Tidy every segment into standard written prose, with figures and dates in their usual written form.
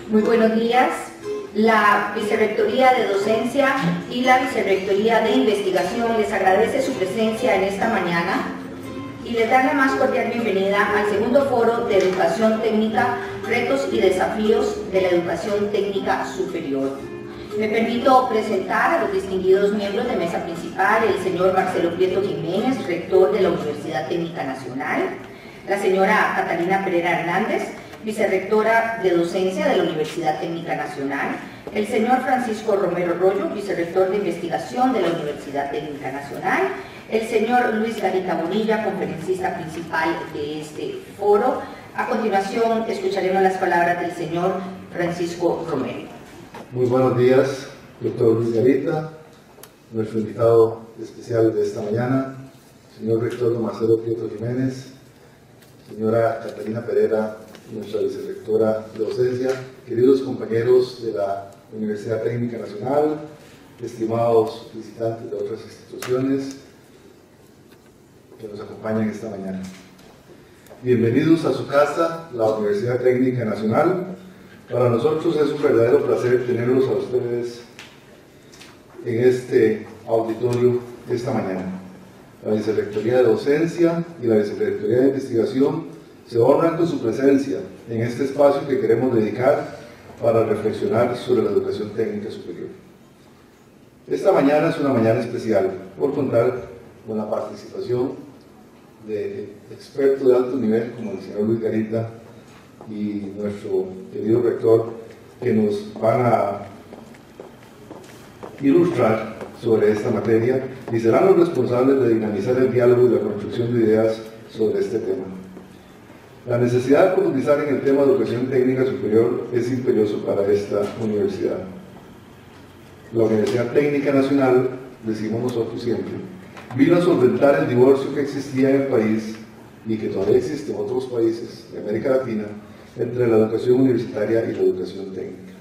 Muy buenos días. La Vicerrectoría de Docencia y la Vicerrectoría de Investigación les agradece su presencia en esta mañana y les dan la más cordial bienvenida al segundo foro de Educación Técnica, Retos y Desafíos de la Educación Técnica Superior. Me permito presentar a los distinguidos miembros de mesa principal, el señor Marcelo Prieto Jiménez, rector de la Universidad Técnica Nacional, la señora Catalina Pereira Hernández, vicerrectora de docencia de la Universidad Técnica Nacional, el señor Francisco Romero Rollo, vicerrector de investigación de la Universidad Técnica Nacional, el señor Luis Garita Bonilla, conferencista principal de este foro. A continuación escucharemos las palabras del señor Francisco Romero. Muy buenos días, doctor Luis Garita, nuestro invitado especial de esta mañana, señor rector Marcelo Prieto Jiménez, señora Catalina Pereira, nuestra vicerrectora de docencia, queridos compañeros de la Universidad Técnica Nacional, estimados visitantes de otras instituciones que nos acompañan esta mañana. Bienvenidos a su casa, la Universidad Técnica Nacional. Para nosotros es un verdadero placer tenerlos a ustedes en este auditorio esta mañana. La Vicerrectoría de Docencia y la Vicerrectoría de Investigación se honran con su presencia en este espacio que queremos dedicar para reflexionar sobre la educación técnica superior. Esta mañana es una mañana especial por contar con la participación de expertos de alto nivel como el señor Luis Garita y nuestro querido rector, que nos van a ilustrar sobre esta materia y serán los responsables de dinamizar el diálogo y la construcción de ideas sobre este tema. La necesidad de profundizar en el tema de educación técnica superior es imperioso para esta universidad. La Universidad Técnica Nacional, decimos nosotros siempre, vino a solventar el divorcio que existía en el país y que todavía existe en otros países de América Latina entre la educación universitaria y la educación técnica.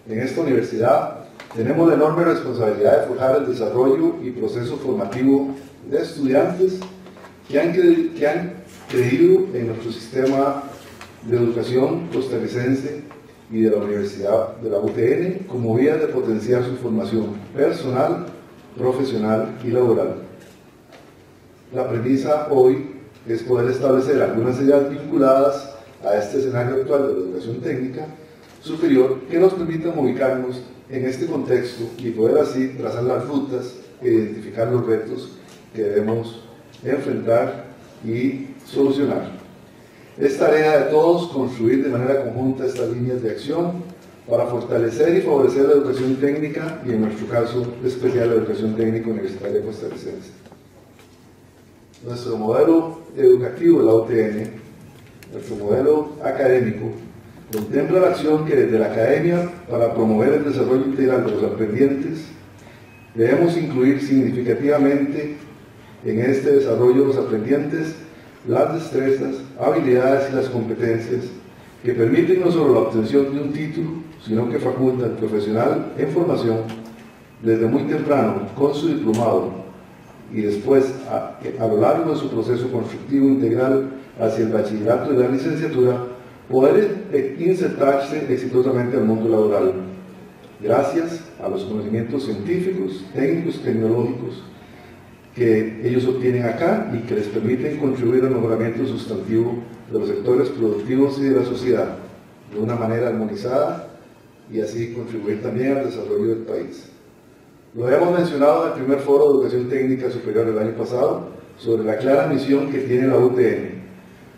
En esta universidad tenemos la enorme responsabilidad de forjar el desarrollo y proceso formativo de estudiantes que han creído en nuestro sistema de educación costarricense y de la Universidad de la UTN como vía de potenciar su formación personal, profesional y laboral. La premisa hoy es poder establecer algunas ideas vinculadas a este escenario actual de la educación técnica superior que nos permitan ubicarnos en este contexto y poder así trazar las rutas e identificar los retos que debemos enfrentar y solucionar. Es tarea de todos construir de manera conjunta estas líneas de acción para fortalecer y favorecer la educación técnica y en nuestro caso especial la educación técnica universitaria costarricense. Nuestro modelo educativo de la UTN, nuestro modelo académico, contempla la acción que desde la academia, para promover el desarrollo integral de los aprendientes, debemos incluir significativamente en este desarrollo de los aprendientes las destrezas, habilidades y las competencias que permiten no solo la obtención de un título, sino que faculta al profesional en formación desde muy temprano con su diplomado y después a lo largo de su proceso constructivo integral hacia el bachillerato y la licenciatura, poder insertarse exitosamente al mundo laboral, gracias a los conocimientos científicos, técnicos, tecnológicos que ellos obtienen acá y que les permiten contribuir al mejoramiento sustantivo de los sectores productivos y de la sociedad de una manera armonizada y así contribuir también al desarrollo del país. Lo hemos mencionado en el primer foro de educación técnica superior del año pasado sobre la clara misión que tiene la UTN,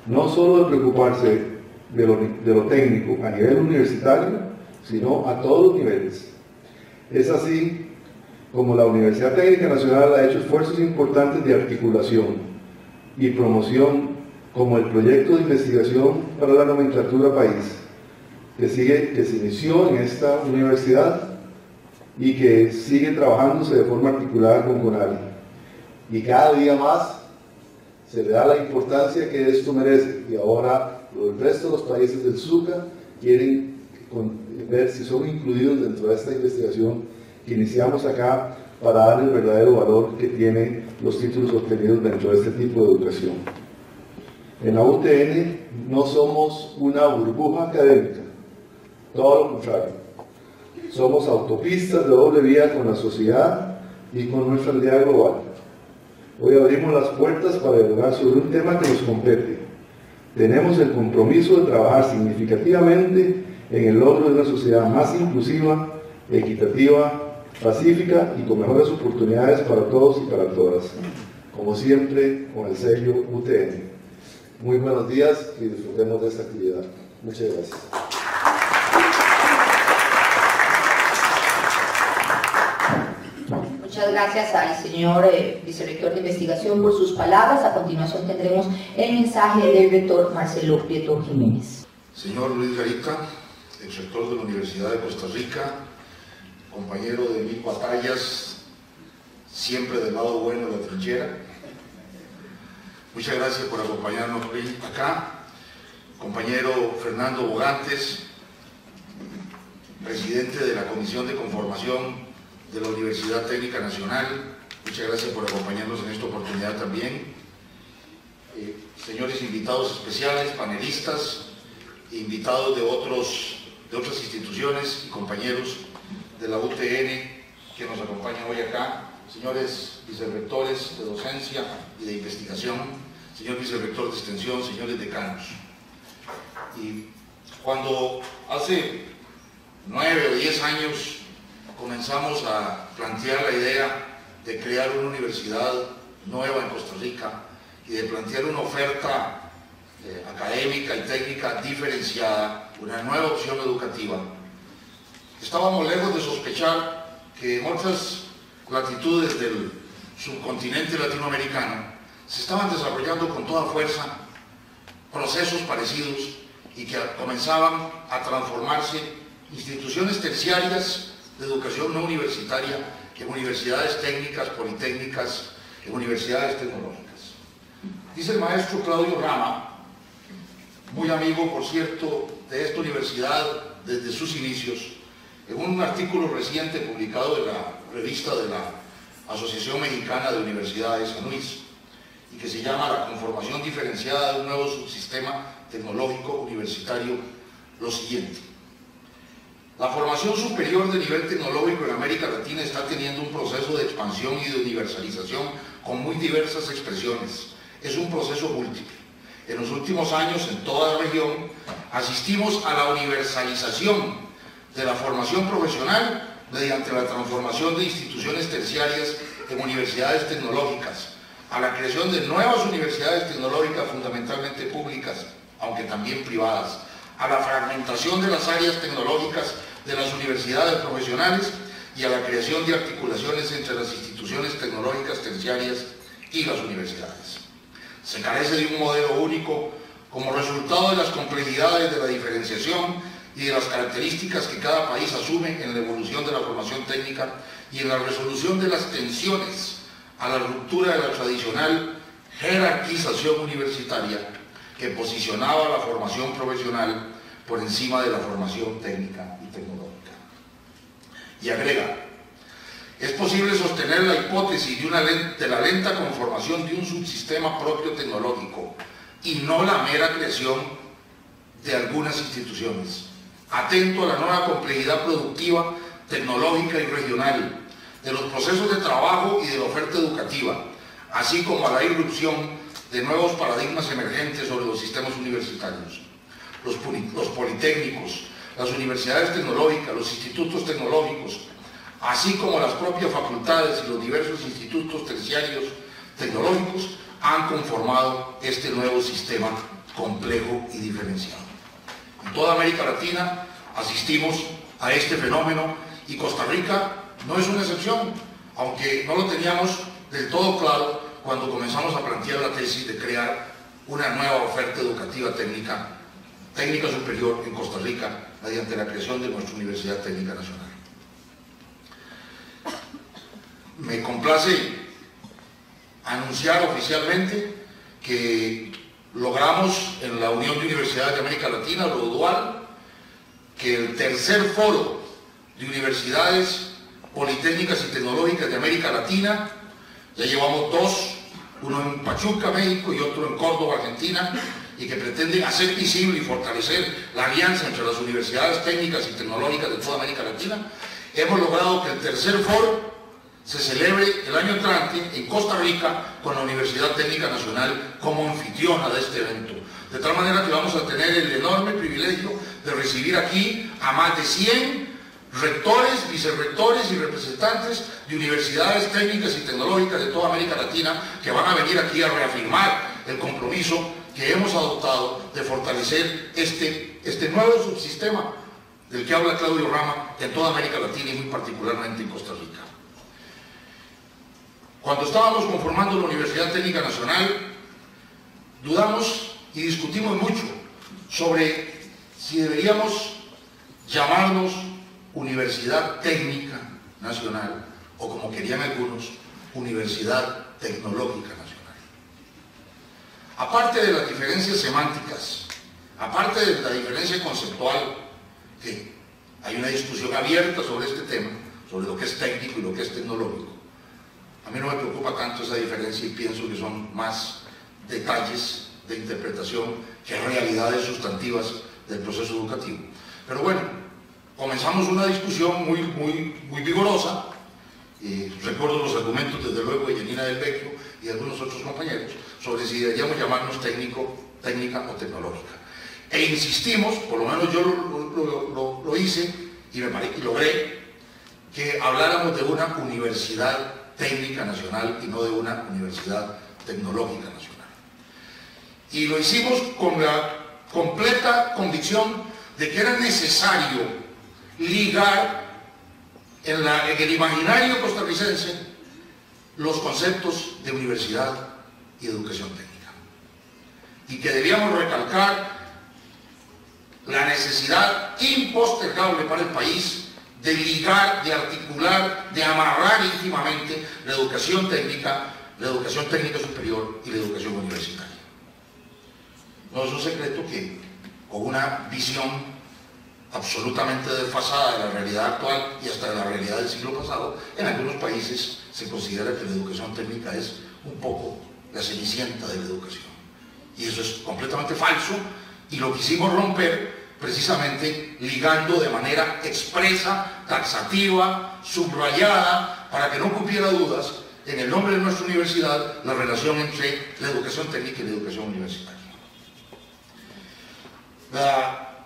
no solo de preocuparse de lo técnico a nivel universitario, sino a todos los niveles. Es así como la Universidad Técnica Nacional ha hecho esfuerzos importantes de articulación y promoción, como el proyecto de investigación para la nomenclatura país, que se inició en esta universidad y que sigue trabajándose de forma articulada con CONALI. Y cada día más se le da la importancia que esto merece, y ahora el resto de los países del SUCA quieren ver si son incluidos dentro de esta investigación que iniciamos acá para dar el verdadero valor que tienen los títulos obtenidos dentro de este tipo de educación. En la UTN no somos una burbuja académica, todo lo contrario. Somos autopistas de doble vía con la sociedad y con nuestra aldea global. Hoy abrimos las puertas para dialogar sobre un tema que nos compete. Tenemos el compromiso de trabajar significativamente en el logro de una sociedad más inclusiva, equitativa, pacífica y con mejores oportunidades para todos y para todas. Como siempre, con el sello UTN. Muy buenos días y disfrutemos de esta actividad. Muchas gracias. Muchas gracias al señor vicerrector de investigación por sus palabras. A continuación tendremos el mensaje del rector Marcelo Prieto Jiménez. Señor Luis Garita, exrector de la Universidad de Costa Rica, compañero de mil batallas, siempre del lado bueno de la trinchera. Muchas gracias por acompañarnos hoy acá. Compañero Fernando Bogantes, presidente de la Comisión de Conformación de la Universidad Técnica Nacional, muchas gracias por acompañarnos en esta oportunidad también. Señores invitados especiales, panelistas, invitados de otras instituciones y compañeros de la UTN que nos acompañan hoy acá, señores vicerrectores de docencia y de investigación, señor vicerrector de extensión, señores decanos. Y cuando hace 9 o 10 años comenzamos a plantear la idea de crear una universidad nueva en Costa Rica y de plantear una oferta académica y técnica diferenciada, una nueva opción educativa, estábamos lejos de sospechar que en otras latitudes del subcontinente latinoamericano se estaban desarrollando con toda fuerza procesos parecidos y que comenzaban a transformarse instituciones terciarias de educación no universitaria en universidades técnicas, politécnicas, en universidades tecnológicas. Dice el maestro Claudio Rama, muy amigo, por cierto, de esta universidad desde sus inicios, en un artículo reciente publicado en la revista de la Asociación Mexicana de Universidades, ANUIS, y que se llama La conformación diferenciada de un nuevo subsistema tecnológico universitario, lo siguiente: la formación superior de nivel tecnológico en América Latina está teniendo un proceso de expansión y de universalización con muy diversas expresiones. Es un proceso múltiple. En los últimos años, en toda la región, asistimos a la universalización de la formación profesional mediante la transformación de instituciones terciarias en universidades tecnológicas, a la creación de nuevas universidades tecnológicas fundamentalmente públicas, aunque también privadas, a la fragmentación de las áreas tecnológicas de las universidades profesionales y a la creación de articulaciones entre las instituciones tecnológicas terciarias y las universidades. Se carece de un modelo único como resultado de las complejidades de la diferenciación y de las características que cada país asume en la evolución de la formación técnica y en la resolución de las tensiones a la ruptura de la tradicional jerarquización universitaria que posicionaba la formación profesional por encima de la formación técnica y tecnológica. Y agrega: es posible sostener la hipótesis de la lenta conformación de un subsistema propio tecnológico y no la mera creación de algunas instituciones, atento a la nueva complejidad productiva, tecnológica y regional, de los procesos de trabajo y de la oferta educativa, así como a la irrupción de nuevos paradigmas emergentes sobre los sistemas universitarios. Los politécnicos, las universidades tecnológicas, los institutos tecnológicos, así como las propias facultades y los diversos institutos terciarios tecnológicos han conformado este nuevo sistema complejo y diferenciado. En toda América Latina asistimos a este fenómeno y Costa Rica no es una excepción, aunque no lo teníamos del todo claro cuando comenzamos a plantear la tesis de crear una nueva oferta educativa técnica superior en Costa Rica mediante la creación de nuestra Universidad Técnica Nacional. Me complace anunciar oficialmente que logramos en la Unión de Universidades de América Latina, lo dual, que el tercer foro de universidades politécnicas y tecnológicas de América Latina, ya llevamos 2, uno en Pachuca, México, y otro en Córdoba, Argentina, y que pretenden hacer visible y fortalecer la alianza entre las universidades técnicas y tecnológicas de toda América Latina, hemos logrado que el tercer foro se celebre el año entrante en Costa Rica con la Universidad Técnica Nacional como anfitriona de este evento. De tal manera que vamos a tener el enorme privilegio de recibir aquí a más de 100 rectores, vicerrectores y representantes de universidades técnicas y tecnológicas de toda América Latina que van a venir aquí a reafirmar el compromiso que hemos adoptado de fortalecer este nuevo subsistema del que habla Claudio Rama en toda América Latina y muy particularmente en Costa Rica. Cuando estábamos conformando la Universidad Técnica Nacional, dudamos y discutimos mucho sobre si deberíamos llamarnos Universidad Técnica Nacional o, como querían algunos, Universidad Tecnológica Nacional. Aparte de las diferencias semánticas, aparte de la diferencia conceptual, que hay una discusión abierta sobre este tema, sobre lo que es técnico y lo que es tecnológico, a mí no me preocupa tanto esa diferencia y pienso que son más detalles de interpretación que realidades sustantivas del proceso educativo. Pero bueno, comenzamos una discusión muy vigorosa. Recuerdo los argumentos desde luego de Janina del Vecchio y de algunos otros compañeros sobre si deberíamos llamarnos técnica o tecnológica. E insistimos, por lo menos yo lo hice y logré que habláramos de una universidad técnica nacional y no de una universidad tecnológica nacional. Y lo hicimos con la completa convicción de que era necesario ligar en el imaginario costarricense los conceptos de universidad y educación técnica. Y que debíamos recalcar la necesidad impostergable para el país de ligar, de articular, de amarrar íntimamente la educación técnica superior y la educación universitaria. No es un secreto que con una visión absolutamente desfasada de la realidad actual y hasta de la realidad del siglo pasado, en algunos países se considera que la educación técnica es un poco la cenicienta de la educación. Y eso es completamente falso y lo quisimos romper precisamente ligando de manera expresa, taxativa, subrayada, para que no cupiera dudas en el nombre de nuestra universidad la relación entre la educación técnica y la educación universitaria. La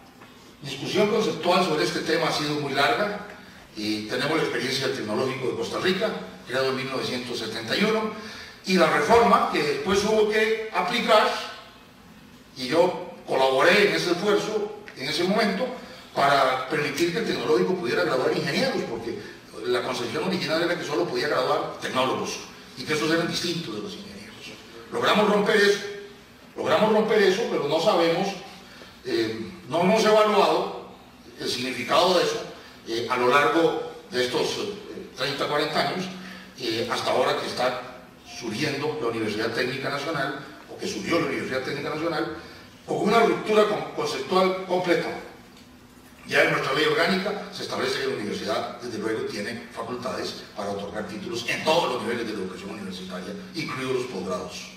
discusión conceptual sobre este tema ha sido muy larga y tenemos la experiencia del Tecnológico de Costa Rica, creado en 1971, y la reforma que después hubo que aplicar, y yo colaboré en ese esfuerzo en ese momento para permitir que el Tecnológico pudiera graduar ingenieros, porque la concepción original era que solo podía graduar tecnólogos y que esos eran distintos de los ingenieros. Logramos romper eso, pero no sabemos, no hemos evaluado el significado de eso a lo largo de estos 30, 40 años, hasta ahora que está surgiendo la Universidad Técnica Nacional, o que surgió la Universidad Técnica Nacional, con una ruptura conceptual completa. Ya en nuestra ley orgánica se establece que la universidad, desde luego, tiene facultades para otorgar títulos en todos los niveles de la educación universitaria, incluidos los posgrados.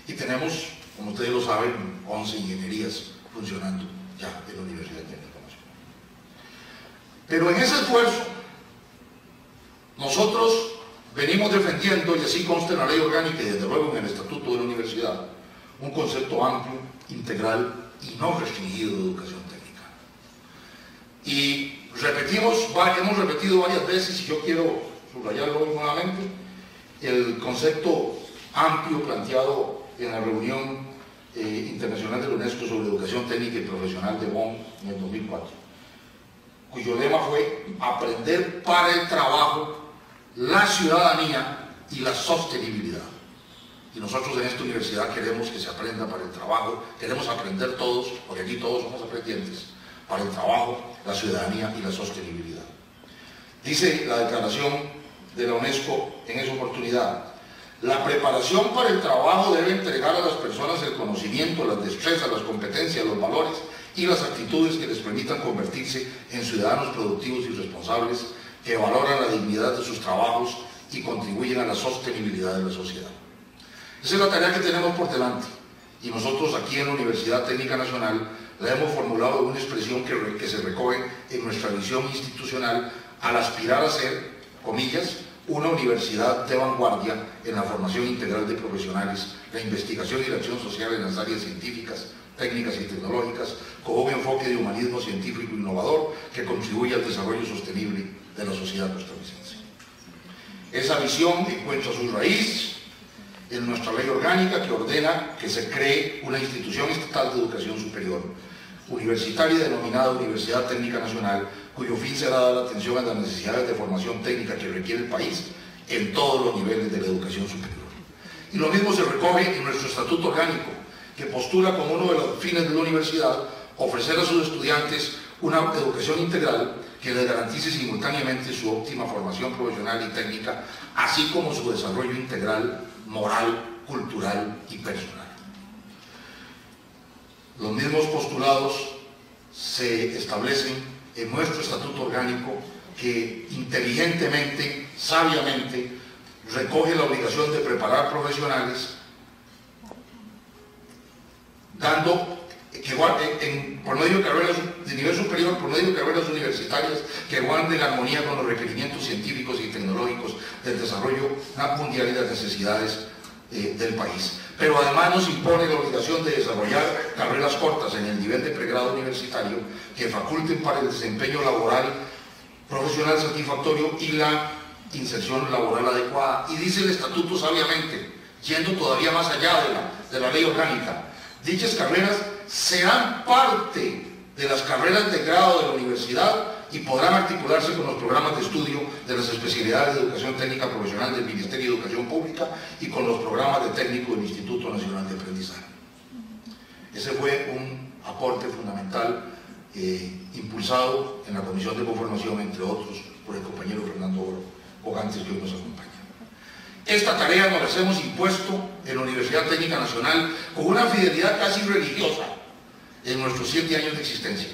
Y tenemos, como ustedes lo saben, 11 ingenierías funcionando ya en la Universidad Técnica Nacional. Pero en ese esfuerzo, nosotros venimos defendiendo, y así consta en la ley orgánica y desde luego en el estatuto de la universidad, un concepto amplio, integral y no restringido de educación técnica. Y hemos repetido varias veces, y yo quiero subrayarlo hoy nuevamente, el concepto amplio planteado en la reunión internacional de la UNESCO sobre educación técnica y profesional de Bonn en el 2004, cuyo lema fue aprender para el trabajo, la ciudadanía y la sostenibilidad. Y nosotros en esta universidad queremos que se aprenda para el trabajo, queremos aprender todos, porque aquí todos somos aprendientes, para el trabajo, la ciudadanía y la sostenibilidad. Dice la declaración de la UNESCO en esa oportunidad: la preparación para el trabajo debe entregar a las personas el conocimiento, las destrezas, las competencias, los valores y las actitudes que les permitan convertirse en ciudadanos productivos y responsables que valoran la dignidad de sus trabajos y contribuyen a la sostenibilidad de la sociedad. Esa es la tarea que tenemos por delante y nosotros aquí en la Universidad Técnica Nacional la hemos formulado en una expresión que se recoge en nuestra visión institucional al aspirar a ser, comillas, una universidad de vanguardia en la formación integral de profesionales, la investigación y la acción social en las áreas científicas, técnicas y tecnológicas, con un enfoque de humanismo científico innovador que contribuye al desarrollo sostenible de la sociedad costarricense. Esa visión encuentra su raíz en nuestra ley orgánica que ordena que se cree una institución estatal de educación superior, universitaria denominada Universidad Técnica Nacional, cuyo fin será dar atención a las necesidades de formación técnica que requiere el país en todos los niveles de la educación superior. Y lo mismo se recoge en nuestro estatuto orgánico, que postula como uno de los fines de la universidad ofrecer a sus estudiantes una educación integral que les garantice simultáneamente su óptima formación profesional y técnica, así como su desarrollo integral, moral, cultural y personal. Los mismos postulados se establecen en nuestro estatuto orgánico, que inteligentemente, sabiamente, recoge la obligación de preparar profesionales, dando por medio de carreras de nivel superior, por medio de carreras universitarias que guarden armonía con los requerimientos científicos y tecnológicos del desarrollo mundial y las necesidades del país. Pero además nos impone la obligación de desarrollar carreras cortas en el nivel de pregrado universitario que faculten para el desempeño laboral profesional satisfactorio y la inserción laboral adecuada. Y dice el estatuto sabiamente, yendo todavía más allá de la ley orgánica, dichas carreras serán parte de las carreras de grado de la universidad y podrán articularse con los programas de estudio de las especialidades de educación técnica profesional del Ministerio de Educación Pública y con los programas de técnico del Instituto Nacional de Aprendizaje. Ese fue un aporte fundamental impulsado en la Comisión de Conformación, entre otros, por el compañero Fernando Bogantes, que hoy nos acompaña. Esta tarea nos la hemos impuesto en la Universidad Técnica Nacional con una fidelidad casi religiosa en nuestros 7 años de existencia,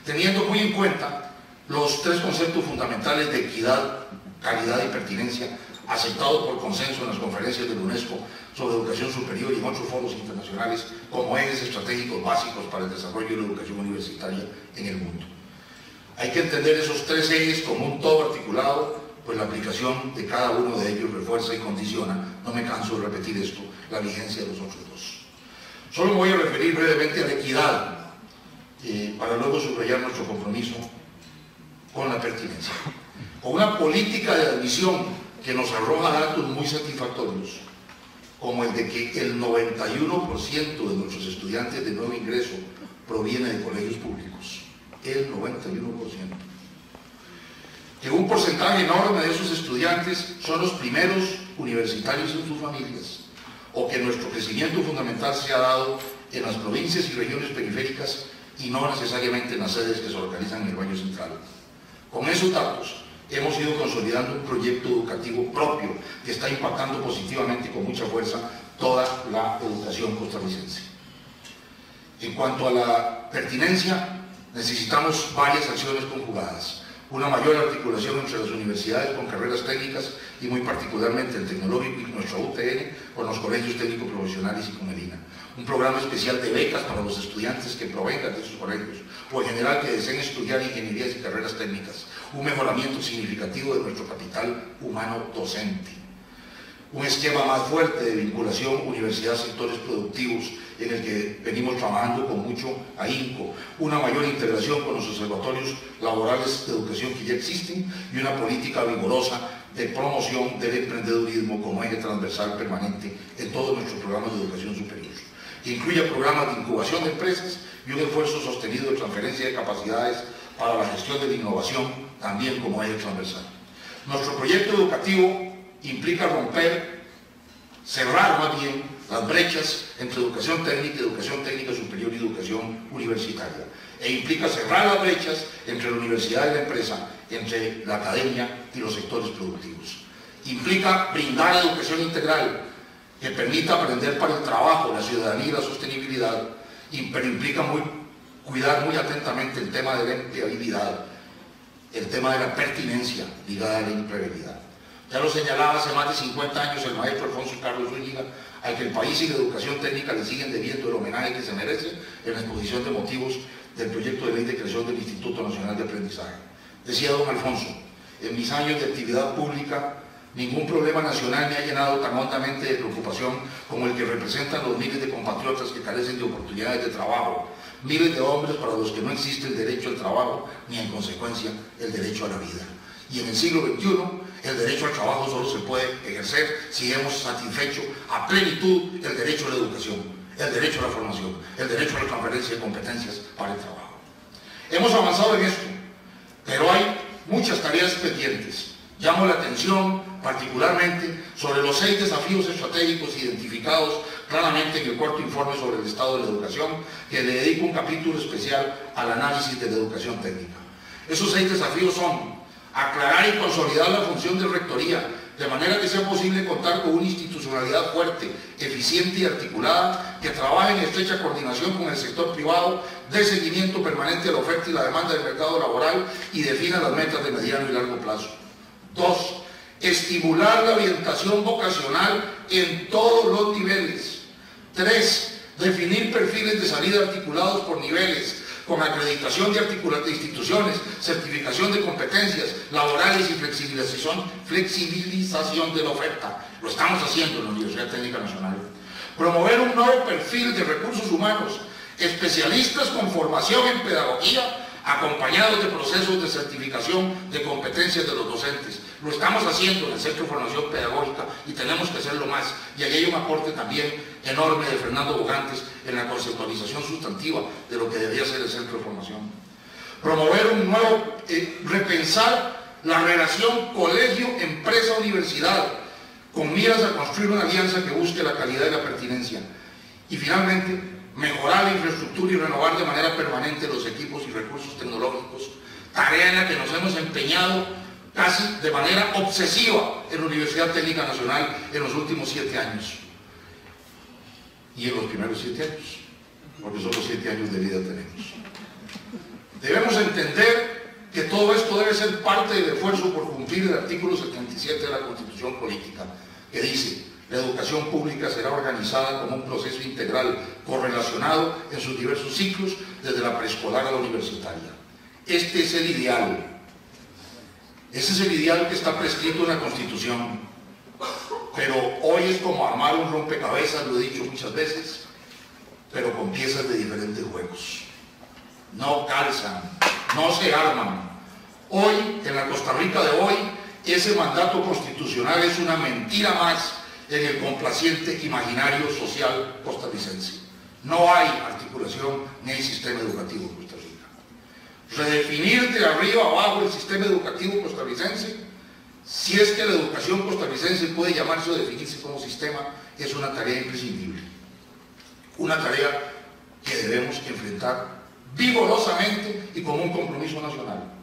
teniendo muy en cuenta los 3 conceptos fundamentales de equidad, calidad y pertinencia, aceptados por consenso en las conferencias de la UNESCO sobre educación superior y en otros foros internacionales como ejes estratégicos básicos para el desarrollo de la educación universitaria en el mundo. Hay que entender esos 3 ejes como un todo articulado, pues la aplicación de cada uno de ellos refuerza y condiciona, no me canso de repetir esto, la vigencia de los otros 2. Solo me voy a referir brevemente a la equidad, para luego subrayar nuestro compromiso con la pertinencia. Con una política de admisión que nos arroja datos muy satisfactorios, como el de que el 91% de nuestros estudiantes de nuevo ingreso proviene de colegios públicos. El 91%. Que un porcentaje enorme de esos estudiantes son los primeros universitarios en sus familias, o que nuestro crecimiento fundamental se ha dado en las provincias y regiones periféricas y no necesariamente en las sedes que se organizan en el Valle Central. Con esos datos hemos ido consolidando un proyecto educativo propio que está impactando positivamente y con mucha fuerza toda la educación costarricense. En cuanto a la pertinencia, necesitamos varias acciones conjugadas. Una mayor articulación entre las universidades con carreras técnicas y muy particularmente el tecnológico y nuestra UTN con los colegios técnicos profesionales y con el INA. Un programa especial de becas para los estudiantes que provengan de esos colegios o en general que deseen estudiar ingenierías y carreras técnicas. Un mejoramiento significativo de nuestro capital humano docente. Un esquema más fuerte de vinculación universidad-sectores productivos en el que venimos trabajando con mucho ahínco, una mayor integración con los observatorios laborales de educación que ya existen y una política vigorosa de promoción del emprendedurismo como eje transversal permanente en todos nuestros programas de educación superior, que incluya programas de incubación de empresas y un esfuerzo sostenido de transferencia de capacidades para la gestión de la innovación también como eje transversal. Nuestro proyecto educativo implica cerrar más bien las brechas entre educación técnica superior y educación universitaria, e implica cerrar las brechas entre la universidad y la empresa, entre la academia y los sectores productivos. Implica brindar educación integral que permita aprender para el trabajo, la ciudadanía y la sostenibilidad, pero implica cuidar muy atentamente el tema de la empleabilidad, el tema de la pertinencia ligada a la empleabilidad. Ya lo señalaba hace más de 50 años el maestro Alfonso Carlos Zúñiga, al que el país y la educación técnica le siguen debiendo el homenaje que se merece en la exposición de motivos del proyecto de ley de creación del Instituto Nacional de Aprendizaje. Decía don Alfonso: en mis años de actividad pública, ningún problema nacional me ha llenado tan hondamente de preocupación como el que representan los miles de compatriotas que carecen de oportunidades de trabajo, miles de hombres para los que no existe el derecho al trabajo, ni en consecuencia el derecho a la vida. Y en el siglo XXI, el derecho al trabajo solo se puede ejercer si hemos satisfecho a plenitud el derecho a la educación, el derecho a la formación, el derecho a la transferencia de competencias para el trabajo. Hemos avanzado en esto, pero hay muchas tareas pendientes. Llamo la atención particularmente sobre los 6 desafíos estratégicos identificados claramente en el cuarto informe sobre el estado de la educación, que le dedico un capítulo especial al análisis de la educación técnica. Esos 6 desafíos son: aclarar y consolidar la función de rectoría, de manera que sea posible contar con una institucionalidad fuerte, eficiente y articulada, que trabaje en estrecha coordinación con el sector privado, dé seguimiento permanente a la oferta y la demanda del mercado laboral y defina las metas de mediano y largo plazo. 2. Estimular la orientación vocacional en todos los niveles. 3. Definir perfiles de salida articulados por niveles, con acreditación de instituciones, certificación de competencias laborales y flexibilización de la oferta. Lo estamos haciendo en la Universidad Técnica Nacional. Promover un nuevo perfil de recursos humanos, especialistas con formación en pedagogía, acompañados de procesos de certificación de competencias de los docentes. Lo estamos haciendo en el Centro de Formación Pedagógica y tenemos que hacerlo más. Y ahí hay un aporte también enorme de Fernando Bogantes en la conceptualización sustantiva de lo que debería ser el Centro de Formación. Promover un nuevo, repensar la relación colegio-empresa-universidad, con miras a construir una alianza que busque la calidad y la pertinencia. Y finalmente, mejorar la infraestructura y renovar de manera permanente los equipos y recursos tecnológicos, tarea en la que nos hemos empeñado casi de manera obsesiva en la Universidad Técnica Nacional en los últimos 7 años. Y en los primeros 7 años, porque solo 7 años de vida tenemos. Debemos entender que todo esto debe ser parte del esfuerzo por cumplir el artículo 77 de la Constitución Política, que dice: la educación pública será organizada como un proceso integral, correlacionado en sus diversos ciclos, desde la preescolar a la universitaria. Este es el ideal. Ese es el ideal que está prescrito en la Constitución. Pero hoy es como armar un rompecabezas, lo he dicho muchas veces, pero con piezas de diferentes juegos. No calzan, no se arman. Hoy, en la Costa Rica de hoy, ese mandato constitucional es una mentira más en el complaciente imaginario social costarricense. No hay articulación ni hay sistema educativo en Costa Rica. Redefinir de arriba abajo el sistema educativo costarricense, si es que la educación costarricense puede llamarse o definirse como sistema, es una tarea imprescindible. Una tarea que debemos enfrentar vigorosamente y como un compromiso nacional.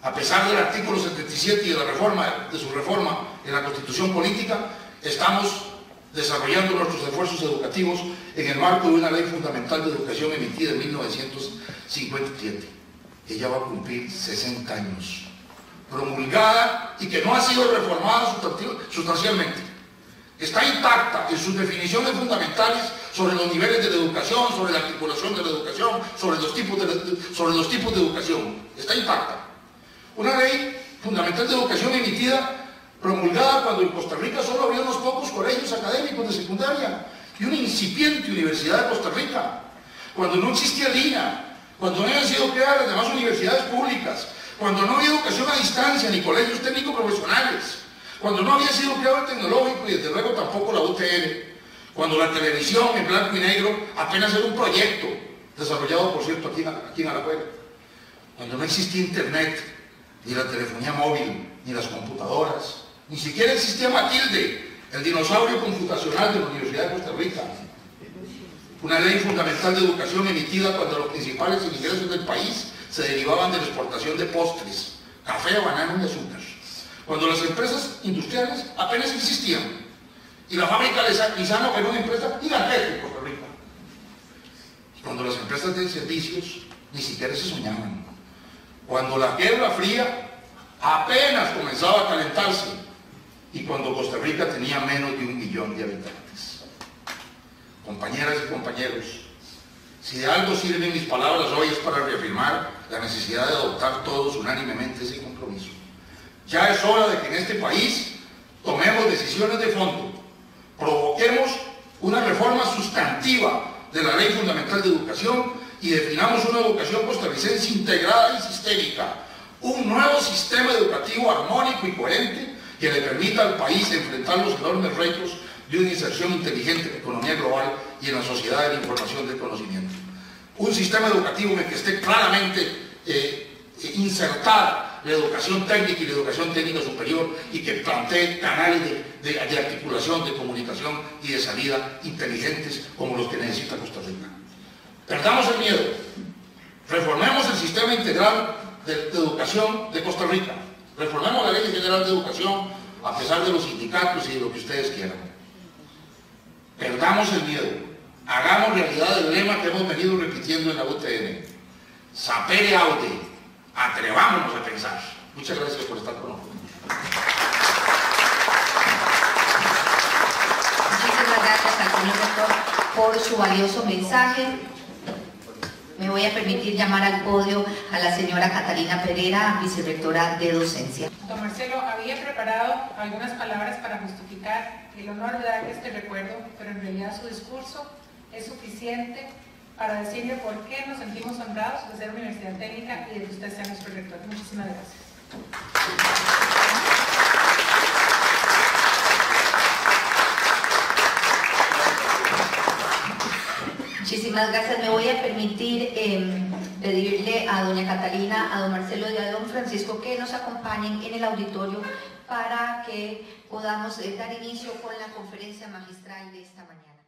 A pesar del artículo 77 y de su reforma en la Constitución Política, estamos desarrollando nuestros esfuerzos educativos en el marco de una ley fundamental de educación emitida en 1957. Ella va a cumplir 60 años. Promulgada y que no ha sido reformada sustancialmente. Está intacta en sus definiciones fundamentales sobre los niveles de la educación, sobre la articulación de la educación, sobre los tipos de educación. Está intacta. Una ley fundamental de educación emitida, promulgada cuando en Costa Rica solo había unos pocos colegios académicos de secundaria y una incipiente Universidad de Costa Rica, cuando no existía LINA, cuando no habían sido creadas las demás universidades públicas, cuando no había educación a distancia ni colegios técnicos profesionales, cuando no había sido creado el tecnológico y desde luego tampoco la UTN, cuando la televisión en blanco y negro apenas era un proyecto desarrollado, por cierto, aquí en Alajuela, cuando no existía internet, ni la telefonía móvil, ni las computadoras, ni siquiera existía Matilde, el dinosaurio computacional de la Universidad de Costa Rica. Una ley fundamental de educación emitida cuando los principales ingresos del país se derivaban de la exportación de postres, café, banano y azúcar. Cuando las empresas industriales apenas existían. Y la fábrica de Lizano era una empresa gigantesca en Costa Rica. Cuando las empresas de servicios ni siquiera se soñaban. Cuando la Guerra Fría apenas comenzaba a calentarse y cuando Costa Rica tenía menos de 1 millón de habitantes. Compañeras y compañeros, si de algo sirven mis palabras hoy es para reafirmar la necesidad de adoptar todos unánimemente ese compromiso. Ya es hora de que en este país tomemos decisiones de fondo, provoquemos una reforma sustantiva de la Ley Fundamental de Educación y definamos una educación costarricense integrada y sistémica, un nuevo sistema educativo armónico y coherente que le permita al país enfrentar los enormes retos de una inserción inteligente en la economía global y en la sociedad de la información del conocimiento. Un sistema educativo en el que esté claramente insertada la educación técnica y la educación técnica superior y que plantee canales de articulación, de comunicación y de salida inteligentes como los que necesita Costa Rica. Perdamos el miedo, reformemos el sistema integral de educación de Costa Rica, reformemos la Ley General de Educación a pesar de los sindicatos y de lo que ustedes quieran. Perdamos el miedo, hagamos realidad el lema que hemos venido repitiendo en la UTN: sapere aude, atrevámonos a pensar. Muchas gracias por estar con nosotros. Muchísimas gracias al señor rector por su valioso mensaje. Me voy a permitir llamar al podio a la señora Catalina Pereira, vicerrectora de docencia. Don Marcelo, había preparado algunas palabras para justificar el honor de darle este recuerdo, pero en realidad su discurso es suficiente para decirle por qué nos sentimos honrados de ser Universidad Técnica y de que usted sea nuestro rector. Muchísimas gracias. Muchísimas gracias. Me voy a permitir pedirle a doña Catalina, a don Marcelo y a don Francisco que nos acompañen en el auditorio para que podamos dar inicio con la conferencia magistral de esta mañana.